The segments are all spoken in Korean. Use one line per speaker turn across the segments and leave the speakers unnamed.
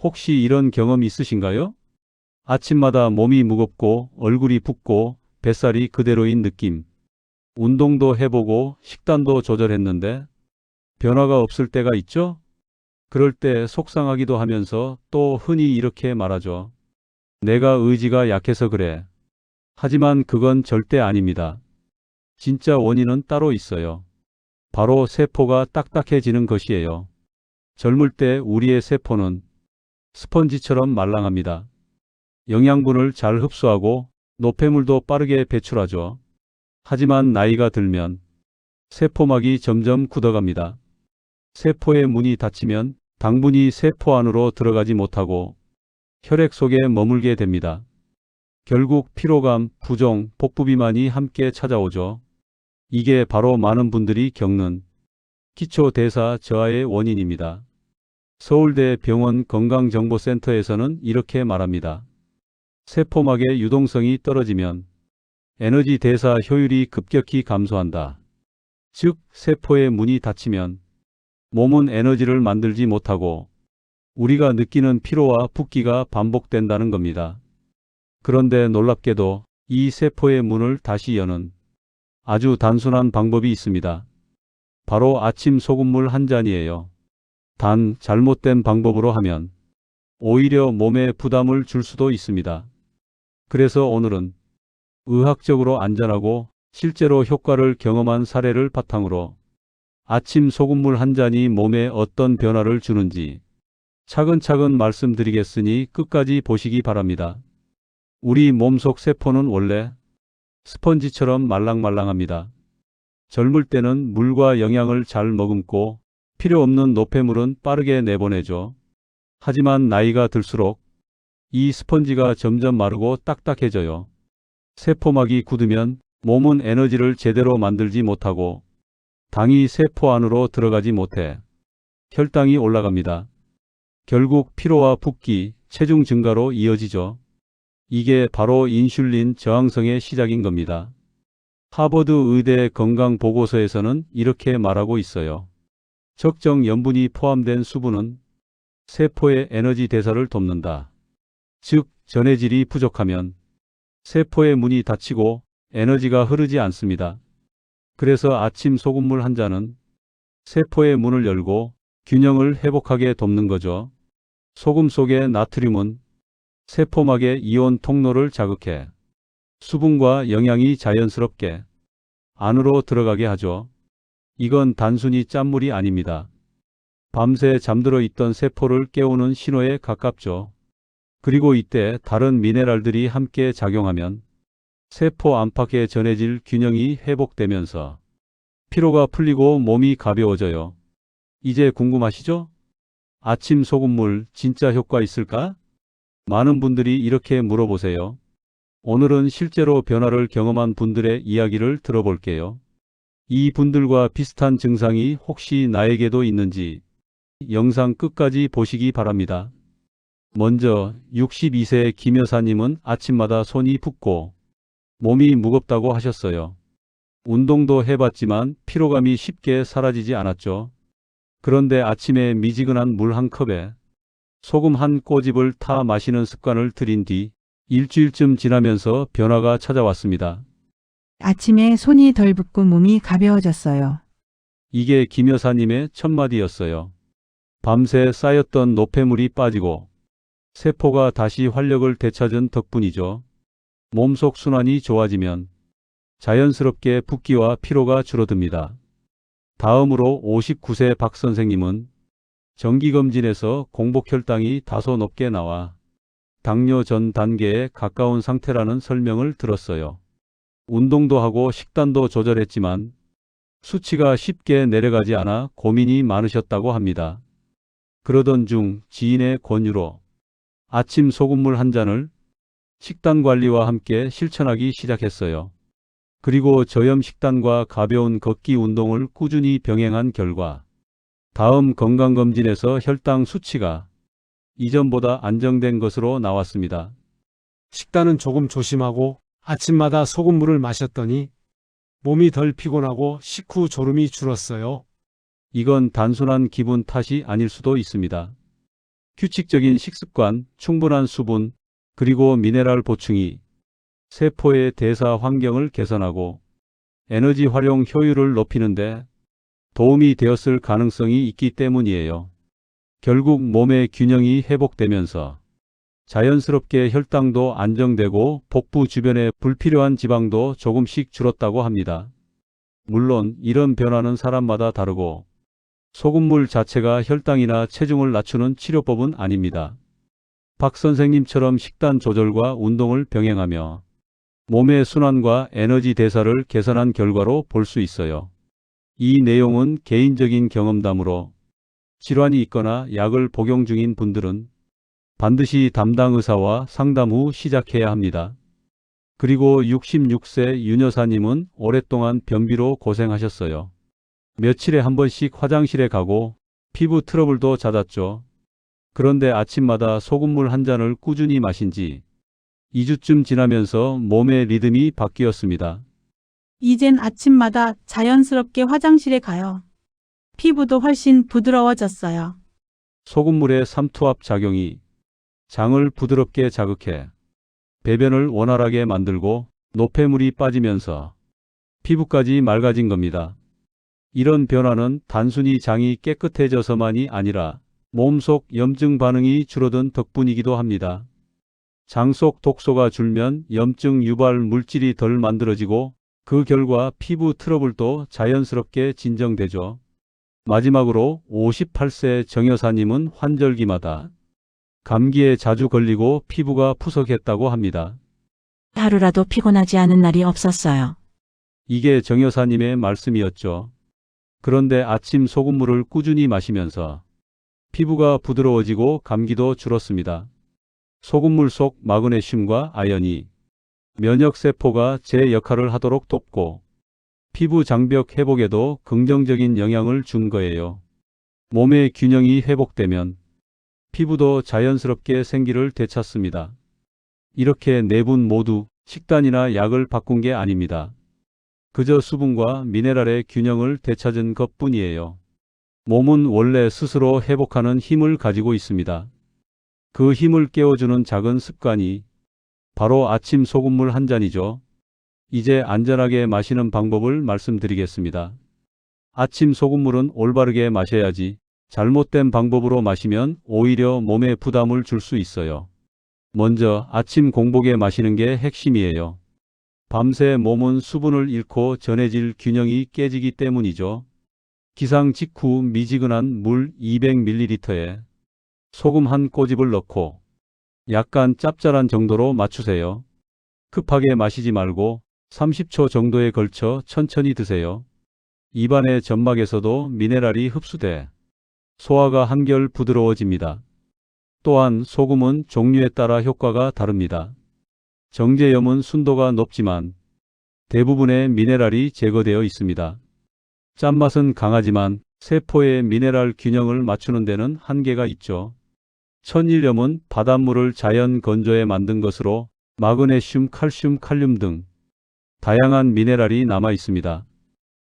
혹시 이런 경험 있으신가요? 아침마다 몸이 무겁고 얼굴이 붓고 뱃살이 그대로인 느낌. 운동도 해보고 식단도 조절했는데 변화가 없을 때가 있죠? 그럴 때 속상하기도 하면서 또 흔히 이렇게 말하죠. 내가 의지가 약해서 그래. 하지만 그건 절대 아닙니다. 진짜 원인은 따로 있어요. 바로 세포가 딱딱해지는 것이에요. 젊을 때 우리의 세포는 스펀지처럼 말랑합니다. 영양분을 잘 흡수하고 노폐물도 빠르게 배출하죠. 하지만 나이가 들면 세포막이 점점 굳어갑니다. 세포의 문이 닫히면 당분이 세포 안으로 들어가지 못하고 혈액 속에 머물게 됩니다. 결국 피로감, 부종, 복부비만이 함께 찾아오죠. 이게 바로 많은 분들이 겪는 기초대사 저하의 원인입니다. 서울대 병원 건강정보센터에서는 이렇게 말합니다. 세포막의 유동성이 떨어지면 에너지 대사 효율이 급격히 감소한다. 즉, 세포의 문이 닫히면 몸은 에너지를 만들지 못하고 우리가 느끼는 피로와 붓기가 반복된다는 겁니다. 그런데 놀랍게도 이 세포의 문을 다시 여는 아주 단순한 방법이 있습니다. 바로 아침 소금물 한 잔이에요. 단, 잘못된 방법으로 하면 오히려 몸에 부담을 줄 수도 있습니다. 그래서 오늘은 의학적으로 안전하고 실제로 효과를 경험한 사례를 바탕으로 아침 소금물 한 잔이 몸에 어떤 변화를 주는지 차근차근 말씀드리겠으니 끝까지 보시기 바랍니다. 우리 몸속 세포는 원래 스펀지처럼 말랑말랑합니다. 젊을 때는 물과 영양을 잘 머금고 필요 없는 노폐물은 빠르게 내보내죠. 하지만 나이가 들수록 이 스펀지가 점점 마르고 딱딱해져요. 세포막이 굳으면 몸은 에너지를 제대로 만들지 못하고 당이 세포 안으로 들어가지 못해 혈당이 올라갑니다. 결국 피로와 붓기, 체중 증가로 이어지죠. 이게 바로 인슐린 저항성의 시작인 겁니다. 하버드 의대 건강보고서에서는 이렇게 말하고 있어요. 적정 염분이 포함된 수분은 세포의 에너지 대사를 돕는다. 즉, 전해질이 부족하면 세포의 문이 닫히고 에너지가 흐르지 않습니다. 그래서 아침 소금물 한 잔은 세포의 문을 열고 균형을 회복하게 돕는 거죠. 소금 속의 나트륨은 세포막의 이온 통로를 자극해 수분과 영양이 자연스럽게 안으로 들어가게 하죠. 이건 단순히 짠물이 아닙니다. 밤새 잠들어 있던 세포를 깨우는 신호에 가깝죠. 그리고 이때 다른 미네랄들이 함께 작용하면 세포 안팎의 전해질 균형이 회복되면서 피로가 풀리고 몸이 가벼워져요. 이제 궁금하시죠? 아침 소금물 진짜 효과 있을까? 많은 분들이 이렇게 물어보세요. 오늘은 실제로 변화를 경험한 분들의 이야기를 들어볼게요. 이 분들과 비슷한 증상이 혹시 나에게도 있는지 영상 끝까지 보시기 바랍니다. 먼저 62세 김 여사님은 아침마다 손이 붓고 몸이 무겁다고 하셨어요. 운동도 해봤지만 피로감이 쉽게 사라지지 않았죠. 그런데 아침에 미지근한 물 한 컵에 소금 한 꼬집을 타 마시는 습관을 들인 뒤 일주일쯤 지나면서 변화가 찾아왔습니다.
아침에 손이 덜 붓고 몸이 가벼워졌어요.
이게 김 여사님의 첫마디였어요. 밤새 쌓였던 노폐물이 빠지고 세포가 다시 활력을 되찾은 덕분이죠. 몸속 순환이 좋아지면 자연스럽게 붓기와 피로가 줄어듭니다. 다음으로 59세 박 선생님은 정기검진에서 공복혈당이 다소 높게 나와 당뇨 전 단계에 가까운 상태라는 설명을 들었어요. 운동도 하고 식단도 조절했지만 수치가 쉽게 내려가지 않아 고민이 많으셨다고 합니다. 그러던 중 지인의 권유로 아침 소금물 한 잔을 식단 관리와 함께 실천하기 시작했어요. 그리고 저염 식단과 가벼운 걷기 운동을 꾸준히 병행한 결과 다음 건강검진에서 혈당 수치가 이전보다 안정된 것으로 나왔습니다.
식단은 조금 조심하고 아침마다 소금물을 마셨더니 몸이 덜 피곤하고 식후 졸음이 줄었어요.
이건 단순한 기분 탓이 아닐 수도 있습니다. 규칙적인 식습관, 충분한 수분, 그리고 미네랄 보충이 세포의 대사 환경을 개선하고 에너지 활용 효율을 높이는데 도움이 되었을 가능성이 있기 때문이에요. 결국 몸의 균형이 회복되면서 자연스럽게 혈당도 안정되고 복부 주변의 불필요한 지방도 조금씩 줄었다고 합니다. 물론 이런 변화는 사람마다 다르고 소금물 자체가 혈당이나 체중을 낮추는 치료법은 아닙니다. 박 선생님처럼 식단 조절과 운동을 병행하며 몸의 순환과 에너지 대사를 개선한 결과로 볼 수 있어요. 이 내용은 개인적인 경험담으로 질환이 있거나 약을 복용 중인 분들은 반드시 담당 의사와 상담 후 시작해야 합니다. 그리고 66세 윤 여사님은 오랫동안 변비로 고생하셨어요. 며칠에 한 번씩 화장실에 가고 피부 트러블도 잦았죠. 그런데 아침마다 소금물 한 잔을 꾸준히 마신 지 2주쯤 지나면서 몸의 리듬이 바뀌었습니다.
이젠 아침마다 자연스럽게 화장실에 가요. 피부도 훨씬 부드러워졌어요.
소금물의 삼투압 작용이 장을 부드럽게 자극해 배변을 원활하게 만들고 노폐물이 빠지면서 피부까지 맑아진 겁니다. 이런 변화는 단순히 장이 깨끗해져서만이 아니라 몸속 염증 반응이 줄어든 덕분이기도 합니다. 장 속 독소가 줄면 염증 유발 물질이 덜 만들어지고 그 결과 피부 트러블도 자연스럽게 진정되죠. 마지막으로 58세 정 여사님은 환절기마다 감기에 자주 걸리고 피부가 푸석했다고 합니다.
하루라도 피곤하지 않은 날이 없었어요.
이게 정 여사님의 말씀이었죠. 그런데 아침 소금물을 꾸준히 마시면서 피부가 부드러워지고 감기도 줄었습니다. 소금물 속 마그네슘과 아연이 면역세포가 제 역할을 하도록 돕고 피부 장벽 회복에도 긍정적인 영향을 준 거예요. 몸의 균형이 회복되면 피부도 자연스럽게 생기를 되찾습니다. 이렇게 네 분 모두 식단이나 약을 바꾼 게 아닙니다. 그저 수분과 미네랄의 균형을 되찾은 것뿐이에요. 몸은 원래 스스로 회복하는 힘을 가지고 있습니다. 그 힘을 깨워주는 작은 습관이 바로 아침 소금물 한 잔이죠. 이제 안전하게 마시는 방법을 말씀드리겠습니다. 아침 소금물은 올바르게 마셔야지 잘못된 방법으로 마시면 오히려 몸에 부담을 줄 수 있어요. 먼저 아침 공복에 마시는 게 핵심이에요. 밤새 몸은 수분을 잃고 전해질 균형이 깨지기 때문이죠. 기상 직후 미지근한 물 200ml에 소금 한 꼬집을 넣고 약간 짭짤한 정도로 맞추세요. 급하게 마시지 말고 30초 정도에 걸쳐 천천히 드세요. 입안의 점막에서도 미네랄이 흡수돼 소화가 한결 부드러워집니다. 또한 소금은 종류에 따라 효과가 다릅니다. 정제염은 순도가 높지만 대부분의 미네랄이 제거되어 있습니다. 짠맛은 강하지만 세포의 미네랄 균형을 맞추는 데는 한계가 있죠. 천일염은 바닷물을 자연 건조해 만든 것으로 마그네슘, 칼슘, 칼륨 등 다양한 미네랄이 남아 있습니다.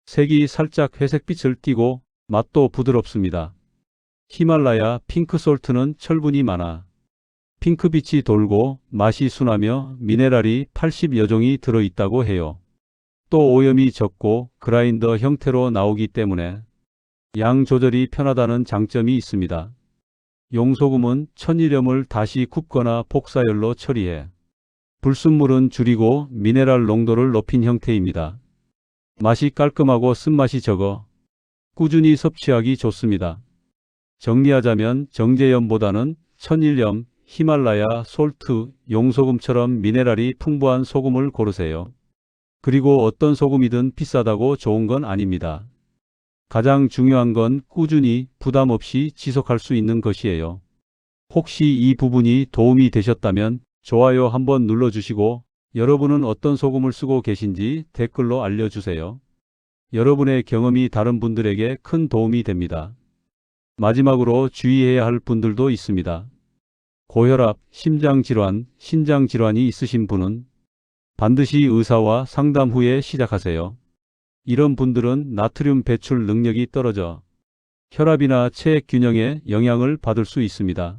색이 살짝 회색빛을 띠고 맛도 부드럽습니다. 히말라야 핑크솔트는 철분이 많아 핑크빛이 돌고 맛이 순하며 미네랄이 80여 종이 들어있다고 해요. 또 오염이 적고 그라인더 형태로 나오기 때문에 양 조절이 편하다는 장점이 있습니다. 용소금은 천일염을 다시 굽거나 복사열로 처리해 불순물은 줄이고 미네랄 농도를 높인 형태입니다. 맛이 깔끔하고 쓴맛이 적어 꾸준히 섭취하기 좋습니다. 정리하자면 정제염보다는 천일염, 히말라야, 솔트, 용소금처럼 미네랄이 풍부한 소금을 고르세요. 그리고 어떤 소금이든 비싸다고 좋은 건 아닙니다. 가장 중요한 건 꾸준히 부담 없이 지속할 수 있는 것이에요. 혹시 이 부분이 도움이 되셨다면 좋아요 한번 눌러주시고 여러분은 어떤 소금을 쓰고 계신지 댓글로 알려주세요. 여러분의 경험이 다른 분들에게 큰 도움이 됩니다. 마지막으로 주의해야 할 분들도 있습니다. 고혈압, 심장질환, 신장질환이 있으신 분은 반드시 의사와 상담 후에 시작하세요. 이런 분들은 나트륨 배출 능력이 떨어져 혈압이나 체액 균형에 영향을 받을 수 있습니다.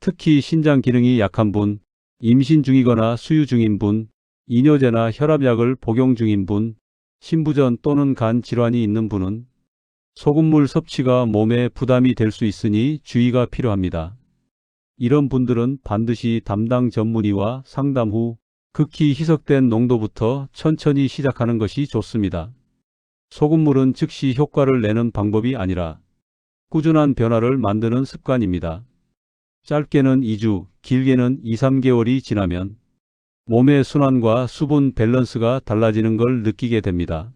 특히 신장 기능이 약한 분, 임신 중이거나 수유 중인 분, 이뇨제나 혈압약을 복용 중인 분, 신부전 또는 간 질환이 있는 분은 소금물 섭취가 몸에 부담이 될 수 있으니 주의가 필요합니다. 이런 분들은 반드시 담당 전문의와 상담 후 극히 희석된 농도부터 천천히 시작하는 것이 좋습니다. 소금물은 즉시 효과를 내는 방법이 아니라 꾸준한 변화를 만드는 습관입니다. 짧게는 2주, 길게는 2, 3개월이 지나면 몸의 순환과 수분 밸런스가 달라지는 걸 느끼게 됩니다.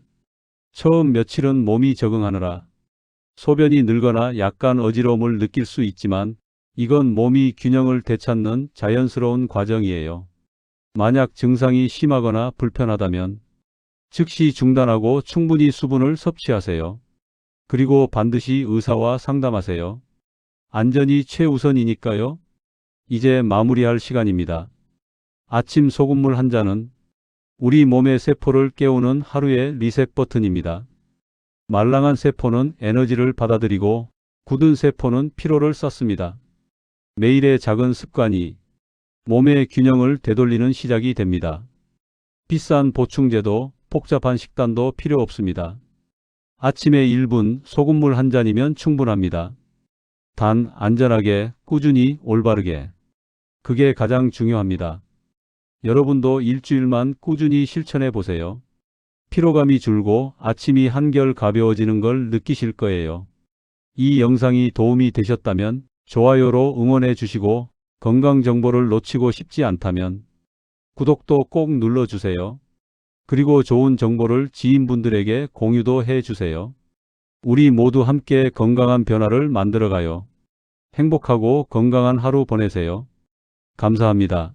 처음 며칠은 몸이 적응하느라 소변이 늘거나 약간 어지러움을 느낄 수 있지만 이건 몸이 균형을 되찾는 자연스러운 과정이에요. 만약 증상이 심하거나 불편하다면 즉시 중단하고 충분히 수분을 섭취하세요. 그리고 반드시 의사와 상담하세요. 안전이 최우선이니까요. 이제 마무리할 시간입니다. 아침 소금물 한 잔은 우리 몸의 세포를 깨우는 하루의 리셋 버튼입니다. 말랑한 세포는 에너지를 받아들이고 굳은 세포는 피로를 쌓습니다. 매일의 작은 습관이 몸의 균형을 되돌리는 시작이 됩니다. 비싼 보충제도 복잡한 식단도 필요 없습니다. 아침에 1분 소금물 한 잔이면 충분합니다. 단 안전하게, 꾸준히, 올바르게. 그게 가장 중요합니다. 여러분도 일주일만 꾸준히 실천해 보세요. 피로감이 줄고 아침이 한결 가벼워지는 걸 느끼실 거예요. 이 영상이 도움이 되셨다면 좋아요로 응원해 주시고 건강 정보를 놓치고 싶지 않다면 구독도 꼭 눌러주세요. 그리고 좋은 정보를 지인분들에게 공유도 해 주세요. 우리 모두 함께 건강한 변화를 만들어가요. 행복하고 건강한 하루 보내세요. 감사합니다.